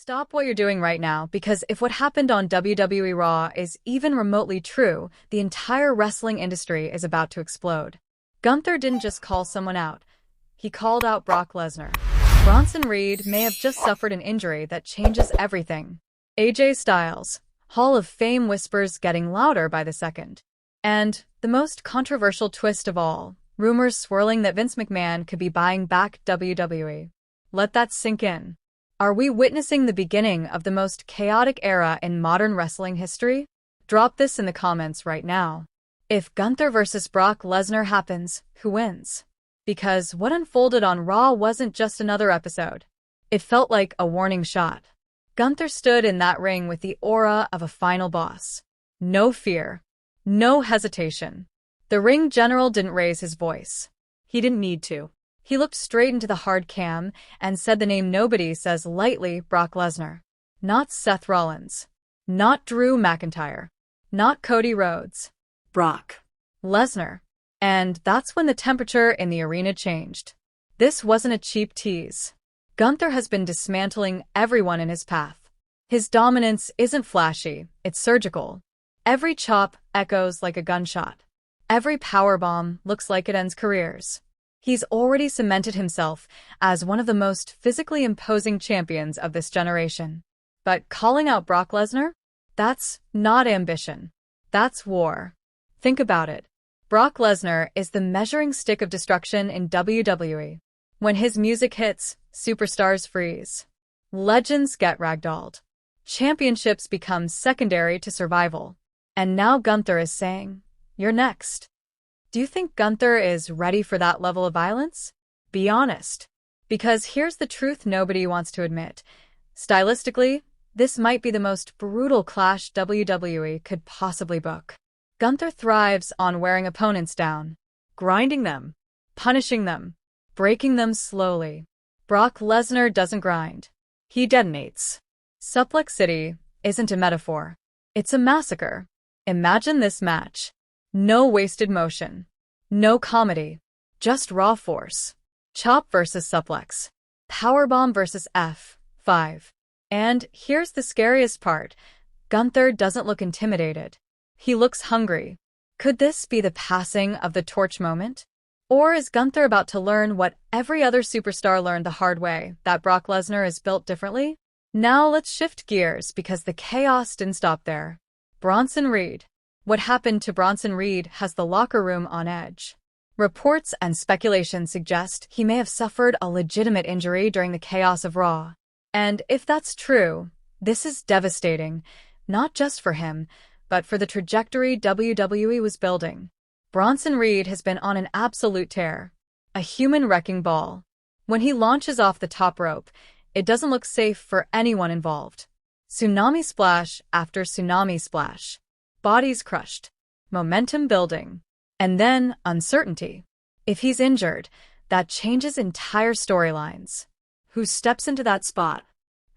Stop what you're doing right now, because if what happened on WWE Raw is even remotely true, the entire wrestling industry is about to explode. Gunther didn't just call someone out. He called out Brock Lesnar. Bronson Reed may have just suffered an injury that changes everything. AJ Styles, Hall of Fame whispers getting louder by the second. And the most controversial twist of all, rumors swirling that Vince McMahon could be buying back WWE. Let that sink in. Are we witnessing the beginning of the most chaotic era in modern wrestling history? Drop this in the comments right now. If Gunther versus Brock Lesnar happens, who wins? Because what unfolded on Raw wasn't just another episode. It felt like a warning shot. Gunther stood in that ring with the aura of a final boss. No fear. No hesitation. The ring general didn't raise his voice. He didn't need to. He looked straight into the hard cam and said the name nobody says lightly, Brock Lesnar. Not Seth Rollins. Not Drew McIntyre. Not Cody Rhodes. Brock Lesnar. And that's when the temperature in the arena changed. This wasn't a cheap tease. Gunther has been dismantling everyone in his path. His dominance isn't flashy, it's surgical. Every chop echoes like a gunshot. Every powerbomb looks like it ends careers. He's already cemented himself as one of the most physically imposing champions of this generation. But calling out Brock Lesnar? That's not ambition. That's war. Think about it. Brock Lesnar is the measuring stick of destruction in WWE. When his music hits, superstars freeze. Legends get ragdolled. Championships become secondary to survival. And now Gunther is saying, "You're next." Do you think Gunther is ready for that level of violence? Be honest. Because here's the truth nobody wants to admit. Stylistically, this might be the most brutal clash WWE could possibly book. Gunther thrives on wearing opponents down, grinding them, punishing them, breaking them slowly. Brock Lesnar doesn't grind. He detonates. Suplex City isn't a metaphor. It's a massacre. Imagine this match. No wasted motion. No comedy. Just raw force. Chop versus suplex. Powerbomb versus F5. And here's the scariest part. Gunther doesn't look intimidated. He looks hungry. Could this be the passing of the torch moment? Or is Gunther about to learn what every other superstar learned the hard way, that Brock Lesnar is built differently? Now let's shift gears because the chaos didn't stop there. Bronson Reed. What happened to Bronson Reed has the locker room on edge. Reports and speculation suggest he may have suffered a legitimate injury during the chaos of Raw. And if that's true, this is devastating, not just for him, but for the trajectory WWE was building. Bronson Reed has been on an absolute tear, a human wrecking ball. When he launches off the top rope, it doesn't look safe for anyone involved. Tsunami splash after tsunami splash. Bodies crushed, momentum building, and then uncertainty. If he's injured, that changes entire storylines. Who steps into that spot?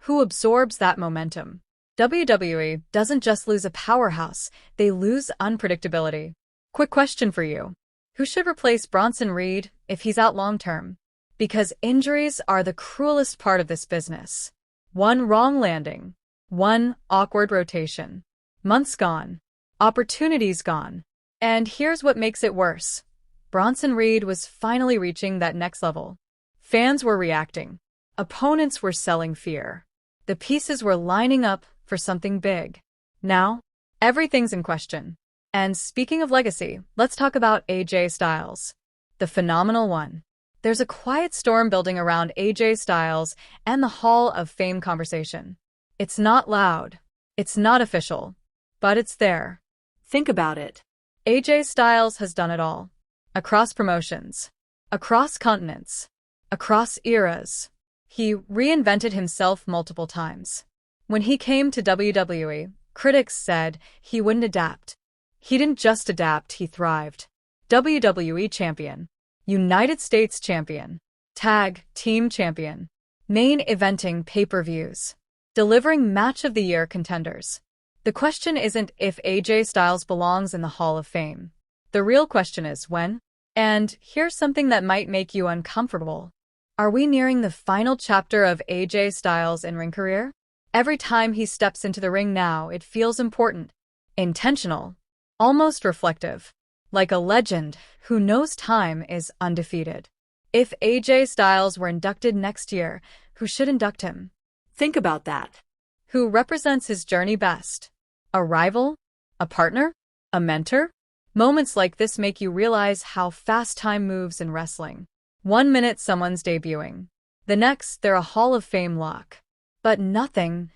Who absorbs that momentum? WWE doesn't just lose a powerhouse, they lose unpredictability. Quick question for you. Who should replace Bronson Reed if he's out long-term? Because injuries are the cruelest part of this business. One wrong landing. One awkward rotation. Months gone. Opportunities gone. And here's what makes it worse. Bronson Reed was finally reaching that next level. Fans were reacting. Opponents were selling fear. The pieces were lining up for something big. Now, everything's in question. And speaking of legacy, let's talk about AJ Styles. The phenomenal one. There's a quiet storm building around AJ Styles and the Hall of Fame conversation. It's not loud. It's not official. But it's there. Think about it. AJ Styles has done it all. Across promotions. Across continents. Across eras. He reinvented himself multiple times. When he came to WWE, critics said he wouldn't adapt. He didn't just adapt, he thrived. WWE Champion. United States Champion. Tag Team Champion. Main eventing pay-per-views. Delivering Match of the Year contenders. The question isn't if AJ Styles belongs in the Hall of Fame. The real question is when. And here's something that might make you uncomfortable. Are we nearing the final chapter of AJ Styles' in-ring career? Every time he steps into the ring now, it feels important, intentional, almost reflective, like a legend who knows time is undefeated. If AJ Styles were inducted next year, who should induct him? Think about that. Who represents his journey best? A rival? A partner? A mentor? Moments like this make you realize how fast time moves in wrestling. 1 minute someone's debuting. The next, they're a Hall of Fame lock. But nothing,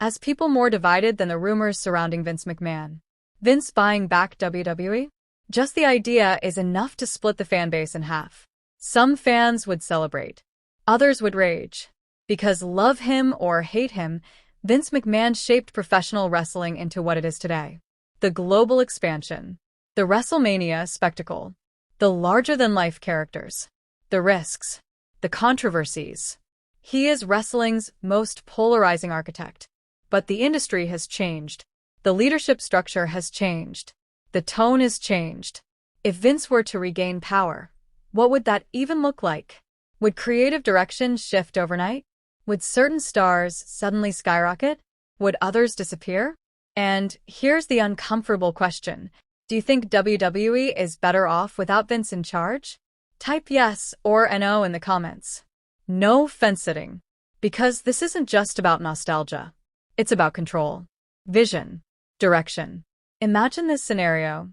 as people more divided than the rumors surrounding Vince McMahon. Vince buying back WWE? Just the idea is enough to split the fanbase in half. Some fans would celebrate. Others would rage. Because love him or hate him, Vince McMahon shaped professional wrestling into what it is today. The global expansion. The WrestleMania spectacle. The larger-than-life characters. The risks. The controversies. He is wrestling's most polarizing architect. But the industry has changed. The leadership structure has changed. The tone has changed. If Vince were to regain power, what would that even look like? Would creative direction shift overnight? Would certain stars suddenly skyrocket? Would others disappear? And here's the uncomfortable question. Do you think WWE is better off without Vince in charge? Type yes or no in the comments. No fence-sitting. Because this isn't just about nostalgia. It's about control, vision, direction. Imagine this scenario.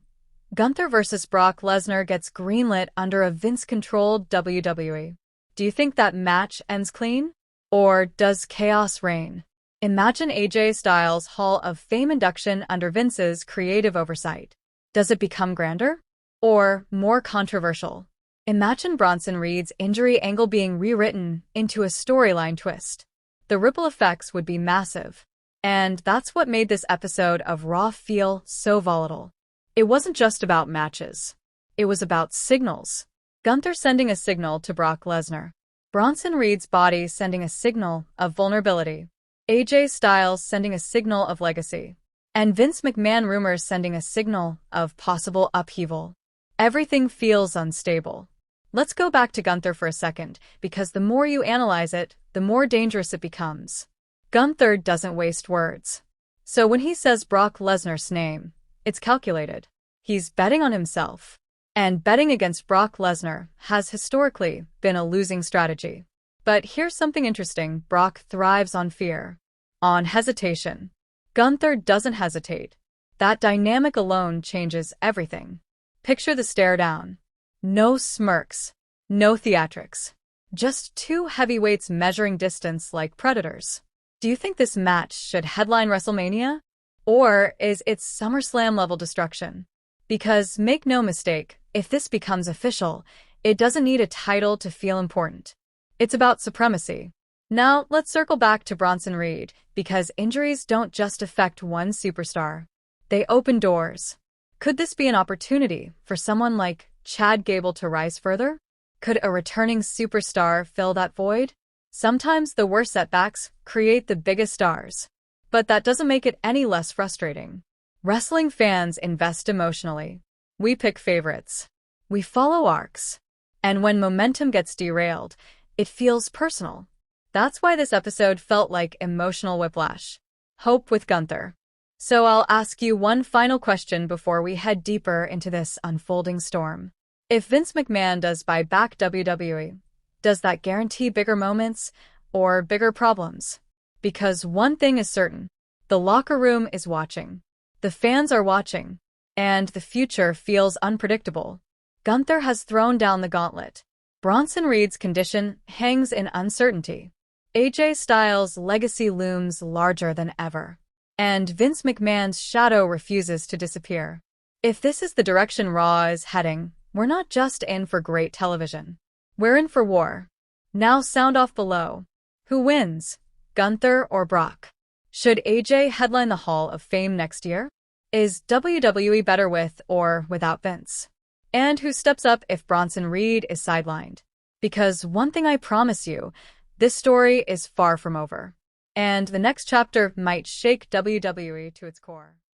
Gunther versus Brock Lesnar gets greenlit under a Vince-controlled WWE. Do you think that match ends clean? Or does chaos reign? Imagine AJ Styles' Hall of Fame induction under Vince's creative oversight. Does it become grander? Or more controversial? Imagine Bronson Reed's injury angle being rewritten into a storyline twist. The ripple effects would be massive. And that's what made this episode of Raw feel so volatile. It wasn't just about matches. It was about signals. Gunther sending a signal to Brock Lesnar. Bronson Reed's body sending a signal of vulnerability. AJ Styles sending a signal of legacy. And Vince McMahon rumors sending a signal of possible upheaval. Everything feels unstable. Let's go back to Gunther for a second, because the more you analyze it, the more dangerous it becomes. Gunther doesn't waste words. So when he says Brock Lesnar's name, it's calculated. He's betting on himself. And betting against Brock Lesnar has historically been a losing strategy. But here's something interesting. Brock thrives on fear, on hesitation. Gunther doesn't hesitate. That dynamic alone changes everything. Picture the stare down. No smirks, no theatrics. Just two heavyweights measuring distance like predators. Do you think this match should headline WrestleMania? Or is it SummerSlam-level destruction? Because, make no mistake, if this becomes official, it doesn't need a title to feel important. It's about supremacy. Now, let's circle back to Bronson Reed, because injuries don't just affect one superstar. They open doors. Could this be an opportunity for someone like Chad Gable to rise further? Could a returning superstar fill that void? Sometimes the worst setbacks create the biggest stars. But that doesn't make it any less frustrating. Wrestling fans invest emotionally. We pick favorites. We follow arcs. And when momentum gets derailed, it feels personal. That's why this episode felt like emotional whiplash. Hope with Gunther. So I'll ask you one final question before we head deeper into this unfolding storm. If Vince McMahon does buy back WWE, does that guarantee bigger moments or bigger problems? Because one thing is certain, the locker room is watching. The fans are watching. And the future feels unpredictable. Gunther has thrown down the gauntlet. Bronson Reed's condition hangs in uncertainty. AJ Styles' legacy looms larger than ever. And Vince McMahon's shadow refuses to disappear. If this is the direction Raw is heading, we're not just in for great television. We're in for war. Now sound off below. Who wins? Gunther or Brock? Should AJ headline the Hall of Fame next year? Is WWE better with or without Vince? And who steps up if Bronson Reed is sidelined? Because one thing I promise you, this story is far from over. And the next chapter might shake WWE to its core.